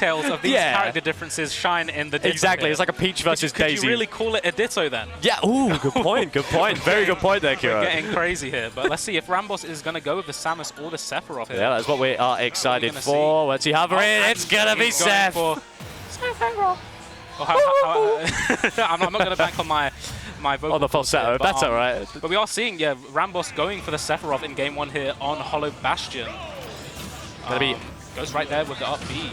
details of these character differences shine in the difference. Exactly, it's like a Peach versus Daisy. Could you really call it a ditto then? Yeah, ooh, good point, good point. Very good point there, Kira. We're getting crazy here, but let's see if RAMBOSS is going to go with the Samus or the Sephiroth here. Yeah, that's what we are excited for. Let's see hovering. It's going to be Seth. I'm not going to bank on my vocal. On the falsetto, that's all right. But we are seeing, RAMBOSS going for the Sephiroth in game 1 here on Hollow Bastion. Goes right there with the up B.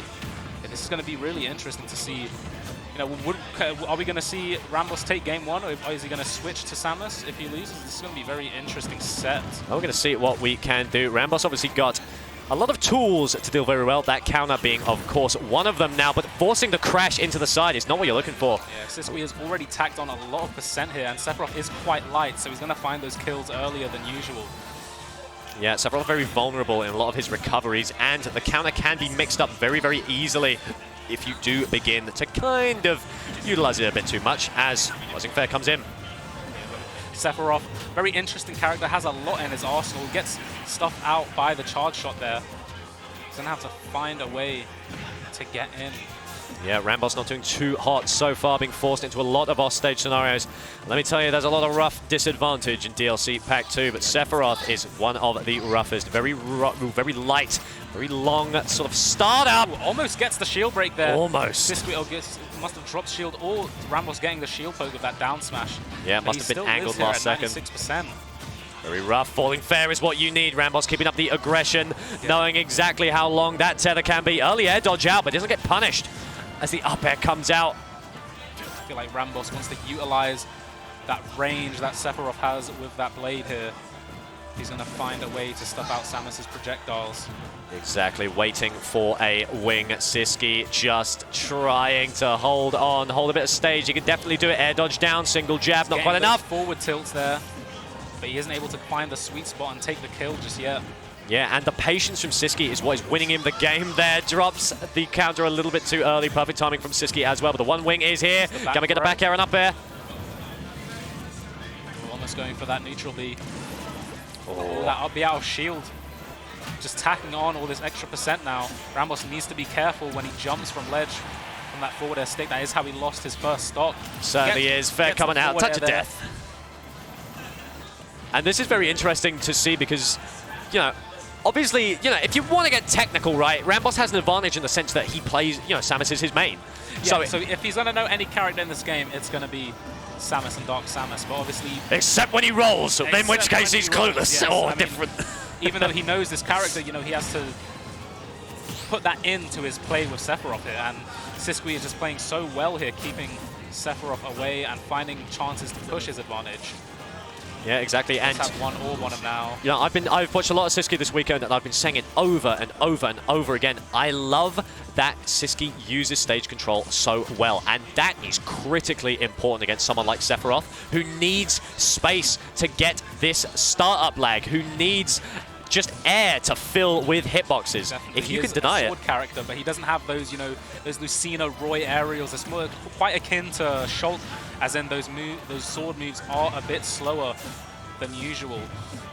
Yeah, this is going to be really interesting to see. Are we going to see RAMBOSS take game 1, or is he going to switch to Samus if he loses? This is going to be a very interesting set. Well, we're going to see what we can do. RAMBOSS obviously got a lot of tools to deal very well. That counter being, of course, one of them now, but forcing the crash into the side is not what you're looking for. Yeah, sisqui has already tacked on a lot of percent here, and Sephiroth is quite light, so he's going to find those kills earlier than usual. Yeah, Sephiroth very vulnerable in a lot of his recoveries, and the counter can be mixed up very, very easily if you do begin to kind of utilize it a bit too much, as Wasn't Fair comes in. Sephiroth, very interesting character, has a lot in his arsenal, gets stuff out by the charge shot there. He's going to have to find a way to get in. Yeah, RAMBOSS not doing too hot so far, being forced into a lot of offstage scenarios. Let me tell you, there's a lot of rough disadvantage in DLC Pack 2, but Sephiroth is one of the roughest. Very light, very long sort of startup. Ooh, almost gets the shield break there. Almost. sisqui must have dropped shield, or RAMBOSS getting the shield poke with that down smash. Yeah, it must have been angled last second. 96%. Very rough. Falling fair is what you need. RAMBOSS keeping up the aggression, knowing exactly how long that tether can be. Early air dodge out, but doesn't get punished as the up air comes out. I feel like RAMBOSS wants to utilize that range that Sephiroth has with that blade here. He's going to find a way to stuff out Samus's projectiles. Exactly, waiting for a wing. sisqui just trying to hold on, hold a bit of stage. He can definitely do it. Air dodge down, single jab, not quite enough. Forward tilts there, but he isn't able to find the sweet spot and take the kill just yet. Yeah, and the patience from sisqui is what is winning him the game there. Drops the counter a little bit too early. Perfect timing from sisqui as well, but the one wing is here. Gonna get a back air and up air. Almost going for that neutral B. Oh, that up B out of shield. Just tacking on all this extra percent now. RAMBOSS needs to be careful when he jumps from ledge from that forward air stick. That is how he lost his first stock. Certainly is. Fair coming out. Touch of death. And this is very interesting to see because, obviously, if you want to get technical, right, RAMBOSS has an advantage in the sense that he plays, Samus is his main. Yeah, so if he's going to know any character in this game, it's going to be Samus and Dark Samus, but obviously... Except when he rolls, in which case he's clueless. Yes, different. Even though he knows this character, he has to put that into his play with Sephiroth here, and sisqui is just playing so well here, keeping Sephiroth away and finding chances to push his advantage. Yeah, exactly. And have one orb on him now. I've watched a lot of sisqui this weekend, and I've been saying it over and over and over again. I love that sisqui uses stage control so well, and that is critically important against someone like Sephiroth, who needs space to get this startup lag, who needs just air to fill with hitboxes. Definitely. If you can deny it. He's a sword character, but he doesn't have those, those Lucina Roy aerials. It's more quite akin to Schultz, as in those sword moves are a bit slower than usual.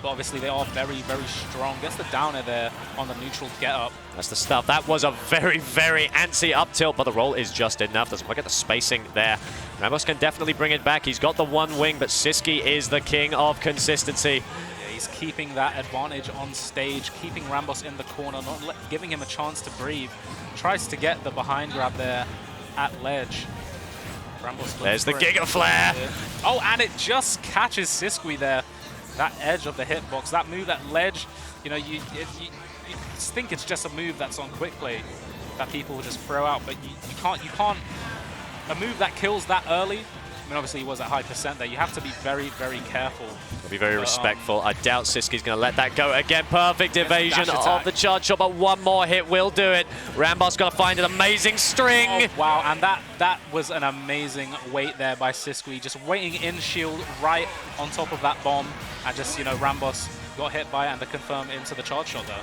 But obviously they are very, very strong. Gets the downer there on the neutral get up. That's the stuff. That was a very, very antsy up tilt, but the roll is just enough. Doesn't quite get the spacing there. RAMBOSS can definitely bring it back. He's got the one wing, but sisqui is the king of consistency. He's keeping that advantage on stage, keeping RAMBOSS in the corner, not giving him a chance to breathe. Tries to get the behind grab there at ledge. RAMBOSS There's the Giga Flare. Oh, and it just catches sisqui there. That edge of the hitbox, that move at ledge, you think it's just a move that's on quick play that people will just throw out, but you can't, a move that kills that early. I mean, obviously he was at high percent there. You have to be very, very careful. Be very respectful. I doubt sisqi's going to let that go again. Perfect evasion of the charge shot, but one more hit will do it. RAMBOSS going to find an amazing string. Oh, wow, and that was an amazing wait there by sisqui. Just waiting in shield right on top of that bomb, and just, RAMBOSS got hit by it and the confirm into the charge shot there.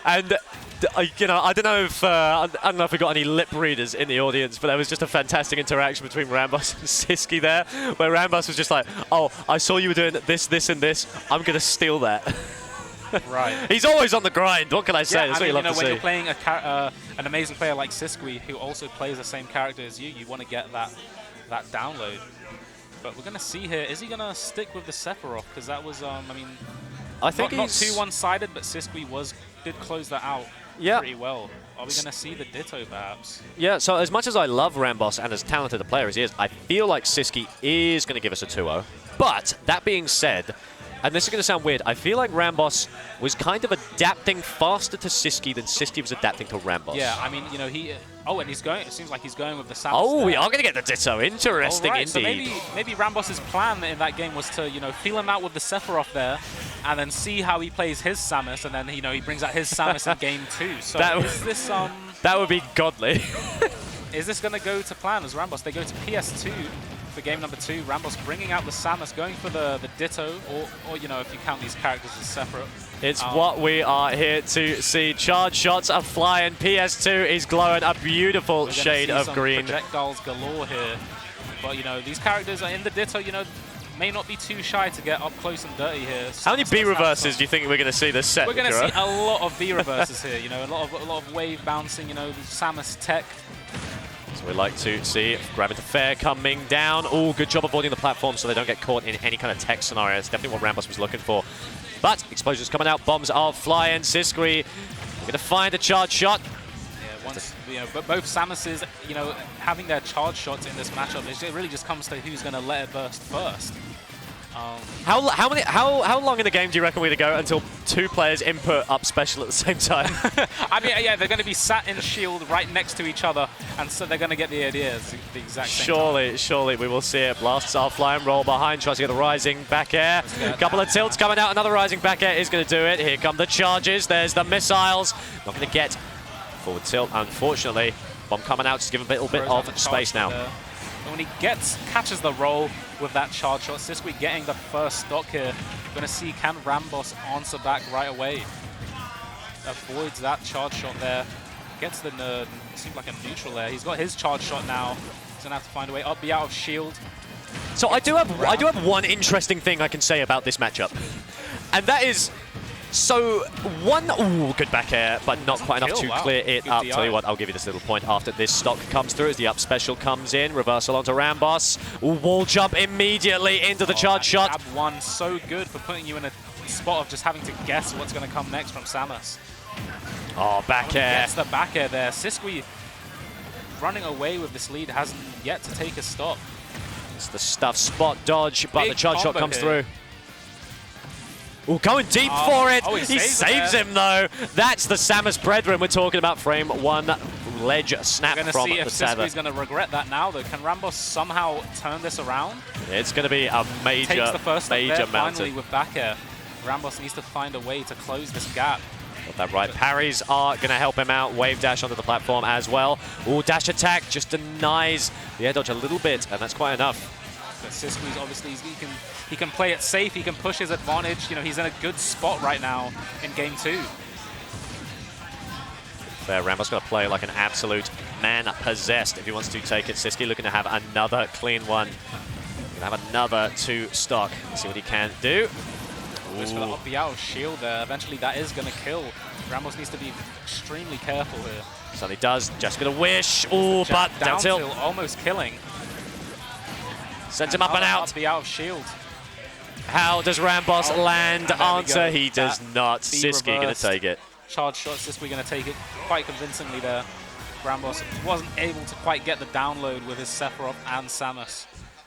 And I don't know if we got any lip readers in the audience, but there was just a fantastic interaction between RAMBOSS and sisqui there, where RAMBOSS was just like, "Oh, I saw you were doing this, this, and this. I'm gonna steal that." Right. He's always on the grind. What can I say? Yeah, That's what you love to when see. you're playing an amazing player like sisqui, who also plays the same character as you want to get that download. But we're going to see here, is he going to stick with the Sephiroth? Because that was, I mean, I think not too one-sided, but sisqui did close that out pretty well. Are we going to see the Ditto, perhaps? Yeah, so as much as I love RAMBOSS and as talented a player as he is, I feel like sisqui is going to give us a 2-0. But, that being said, and this is going to sound weird, I feel like RAMBOSS was kind of adapting faster to sisqui than sisqui was adapting to RAMBOSS. Yeah, I mean, you know, and he's going, it seems like he's going with the Samus. Oh, we are going to get the Ditto. Interesting indeed. So maybe RAMBOSS's plan in that game was to, you know, feel him out with the Sephiroth there, and then see how he plays his Samus, and then, you know, he brings out his Samus in game 2. So is this, that would be godly. Is this going to go to plan as RAMBOSS? They go to PS2 for game number 2. RAMBOSS bringing out the Samus, going for the Ditto, or you know, if you count these characters as separate. It's what we are here to see. Charge shots are flying. PS2 is glowing a beautiful shade of green. Projectiles galore here. But, you know, these characters are in the Ditto, you know, may not be too shy to get up close and dirty here. How many B reverses do you think we're going to see this set? We're going to see a lot of B reverses here. You know, a lot of wave bouncing. You know, Samus tech. So we like to see Gravity Fair coming down. Oh, good job avoiding the platform so they don't get caught in any kind of tech scenario. It's definitely what RAMBOSS was looking for. But explosions coming out, bombs are flying. sisqui going to find a charge shot. Yeah, once you know, but both Samuses, you know, having their charge shots in this matchup, it really just comes to who's going to let it burst first. How long in the game do you reckon we're going to go until two players input up special at the same time? I mean, yeah, they're going to be sat in shield right next to each other, and so they're going to get the idea at the exact same time. Surely we will see it. Blasts are flying, roll behind, tries to get a rising back air. A couple of tilts coming out, another rising back air is going to do it. Here come the charges, there's the missiles. Not going to get forward tilt, unfortunately. Bomb coming out, just give him a little bit of space now. When he catches the roll with that charge shot, sisqui getting the first stock here. We're going to see, can RAMBOSS answer back right away? Avoids that charge shot there. Gets the nerd. Seems like a neutral there. He's got his charge shot now. He's going to have to find a way up, be out of shield. So I do have one interesting thing I can say about this matchup. And that is, so good back air, but not quite enough to clear it up. Tell you what, I'll give you this little point after this stock comes through as the up special comes in. Reversal onto RAMBOSS. Wall jump immediately into the charge shot. Grab one, so good for putting you in a spot of just having to guess what's going to come next from Samus. Oh, back air. Gets the back air there. sisqui running away with this lead, hasn't yet to take a stop. It's the stuff spot dodge, but the charge shot comes through. Oh, going deep for it. Oh, he saves him, though. That's the Samus brethren we're talking about. Frame one ledge snap from the We're going to see if sisqui's going to regret that now, though. Can RAMBOSS somehow turn this around? It's going to be a major, Takes the first step there, mountain. finally with back air. RAMBOSS needs to find a way to close this gap. Got that right. Parries are going to help him out. Wave dash onto the platform as well. Oh, dash attack just denies the air dodge a little bit, and that's quite enough. But sisqui's obviously, he can play it safe, he can push his advantage. You know, he's in a good spot right now in game 2. There, RAMBOSS got to play like an absolute man possessed if he wants to take it. sisqui looking to have another clean one. Gonna have another 2 stock. Let's see what he can do. Goes for the up the out of shield there. Eventually that is going to kill. RAMBOSS needs to be extremely careful here. So he does. Just going to wish. Oh, but down tilt. Almost killing. Sends him up and out. Up the out of shield. How does RAMBOSS land? Answer, he does not. sisqui going to take it. Charge shot, sisqui going to take it quite convincingly there. RAMBOSS wasn't able to quite get the download with his Sephiroth and Samus.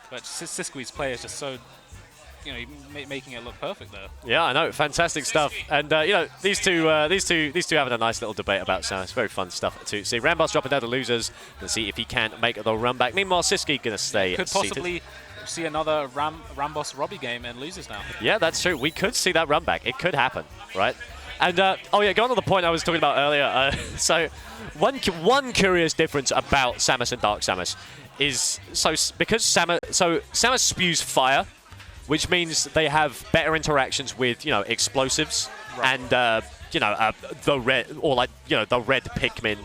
But sisqui's play is just so, you know, making it look perfect there. Yeah, I know, fantastic stuff. And you know, these two having a nice little debate about Samus. Very fun stuff to see. RAMBOSS dropping down to losers. Let's see if he can make the run back. Meanwhile, sisqui gonna stay could possibly see another RAMBOSS Robbie game and losers now. Yeah, that's true. We could see that run back. It could happen, right? And oh yeah, going on to the point I was talking about earlier. So one curious difference about Samus and Dark Samus is because Samus spews fire, which means they have better interactions with, you know, explosives and you know, the red, or like, you know, the red Pikmin